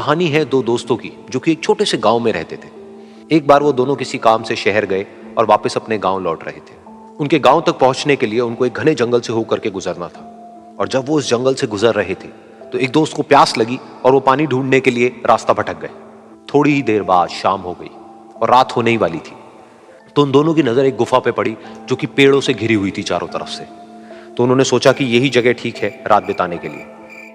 कहानी है दो दोस्तों की जो कि एक छोटे से गांव में रहते थे। एक बार वो दोनों किसी काम से शहर गए और वापस अपने गांव लौट रहे थे। उनके गांव तक पहुंचने के लिए उनको एक घने जंगल से होकर के गुजरना था। और जब वो उस जंगल से गुजर रहे थे तो एक दोस्त को प्यास लगी और वो पानी ढूंढने के लिए रास्ता भटक गए। थोड़ी ही देर बाद शाम हो गई और रात होने ही वाली थी। तो उन दोनों की नजर एक गुफा पे पड़ी जो कि पेड़ों से घिरी हुई थी चारों तरफ से। तो उन्होंने सोचा कि यही जगह ठीक है रात बिताने के लिए।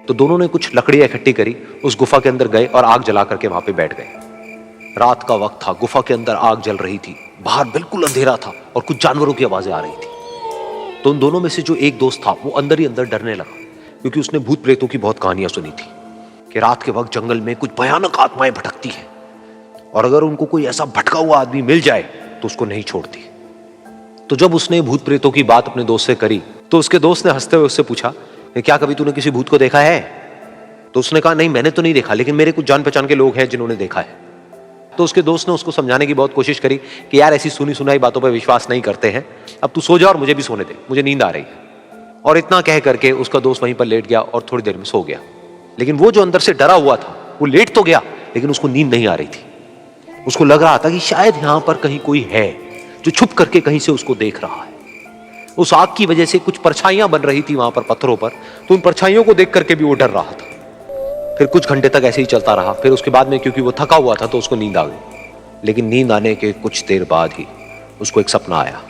तो दोनों ने कुछ लकड़ियां इकट्ठी करी, उस गुफा के अंदर गए और आग जला करके वहां पे बैठ गए। रात का वक्त था, गुफा के अंदर आग जल रही थी, बाहर बिल्कुल अंधेरा था और कुछ जानवरों की आवाजें आ रही थी। तो उन दोनों में से जो एक दोस्त था वो अंदर ही अंदर डरने लगा, क्योंकि उसने भूत प्रेतों की बहुत कहानियां सुनी थी कि रात के वक्त जंगल में कुछ भयानक आत्माएं भटकती हैं और अगर उनको कोई ऐसा भटका हुआ आदमी मिल जाए तो उसको नहीं छोड़ती। तो जब उसने भूत प्रेतों की बात अपने दोस्त से करी तो उसके दोस्त ने हंसते हुए उससे पूछा, क्या कभी तूने किसी भूत को देखा है? तो उसने कहा, नहीं मैंने तो नहीं देखा, लेकिन मेरे कुछ जान पहचान के लोग हैं जिन्होंने देखा है। तो उसके दोस्त ने उसको समझाने की बहुत कोशिश करी कि यार ऐसी सुनी सुनाई बातों पर विश्वास नहीं करते हैं, अब तू सो जा और मुझे भी सोने दे, मुझे नींद आ रही है। और इतना कह करके उसका दोस्त वहीं पर लेट गया और थोड़ी देर में सो गया। लेकिन वो जो अंदर से डरा हुआ था वो लेट तो गया, लेकिन उसको नींद नहीं आ रही थी। उसको लग रहा था कि शायद यहां पर कहीं कोई है जो छुप करके कहीं से उसको देख रहा है। उस आग की वजह से कुछ परछाइयां बन रही थी वहां पर पत्थरों पर, तो उन परछाइयों को देख करके भी वो डर रहा था। फिर कुछ घंटे तक ऐसे ही चलता रहा। फिर उसके बाद में क्योंकि वो थका हुआ था तो उसको नींद आ गई। लेकिन नींद आने के कुछ देर बाद ही उसको एक सपना आया।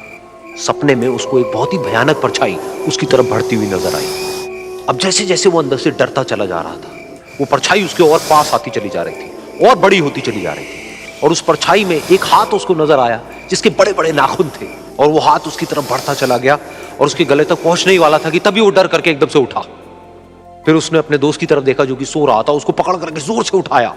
सपने में उसको एक बहुत ही भयानक परछाई उसकी तरफ बढ़ती हुई नजर आई। अब जैसे जैसे वो अंदर से डरता चला जा रहा था, वो परछाई उसके और पास आती चली जा रही थी और बड़ी होती चली जा रही थी। और उस परछाई में एक हाथ उसको नजर आया जिसके बड़े बड़े नाखून थे, और वो हाथ उसकी तरफ बढ़ता चला गया और उसके गले तक पहुंचने ही वाला था कि तभी वो डर करके एकदम से उठा। फिर उसने अपने दोस्त की तरफ देखा जो कि सो रहा था, उसको पकड़ करके जोर से उठाया।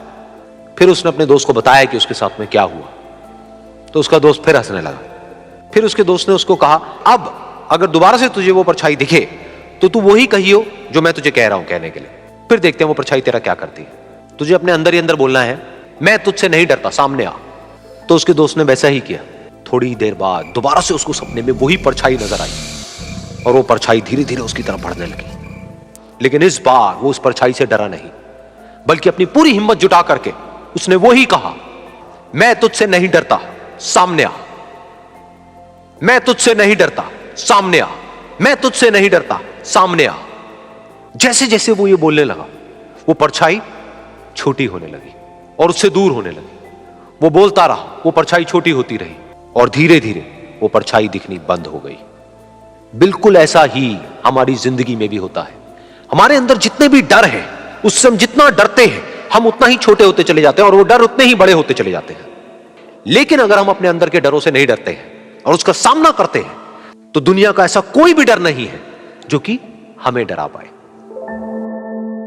फिर उसने अपने दोस्त को बताया कि उसके साथ में क्या हुआ। तो उसका दोस्त फिर हंसने लगा। फिर उसके दोस्त ने उसको कहा, अब अगर दोबारा से तुझे वो परछाई दिखे तो तू वही कहियो जो मैं तुझे कह रहा हूं कहने के लिए, फिर देखते हैं वो परछाई तेरा क्या करती है। तुझे अपने अंदर ही अंदर बोलना है, मैं तुझसे नहीं डरता, सामने आ। तो उसके दोस्त ने वैसा ही किया। थोड़ी देर बाद दोबारा से उसको सपने में वही परछाई नजर आई और वो परछाई धीरे धीरे उसकी तरफ बढ़ने लगी। लेकिन इस बार वो उस परछाई से डरा नहीं, बल्कि अपनी पूरी हिम्मत जुटा करके उसने वही कहा, मैं तुझसे नहीं डरता, सामने आ। मैं तुझसे नहीं डरता, सामने आ। मैं तुझसे नहीं डरता, सामने आ। जैसे जैसे वो ये बोलने लगा वो परछाई छोटी होने लगी और उससे दूर होने लगी। वो बोलता रहा, वो परछाई छोटी होती रही और धीरे धीरे वो परछाई दिखनी बंद हो गई। बिल्कुल ऐसा ही हमारी जिंदगी में भी होता है। हमारे अंदर जितने भी डर हैं, उससे हम जितना डरते हैं हम उतना ही छोटे होते चले जाते हैं और वो डर उतने ही बड़े होते चले जाते हैं। लेकिन अगर हम अपने अंदर के डरों से नहीं डरते हैं और उसका सामना करते हैं तो दुनिया का ऐसा कोई भी डर नहीं है जो कि हमें डरा पाए।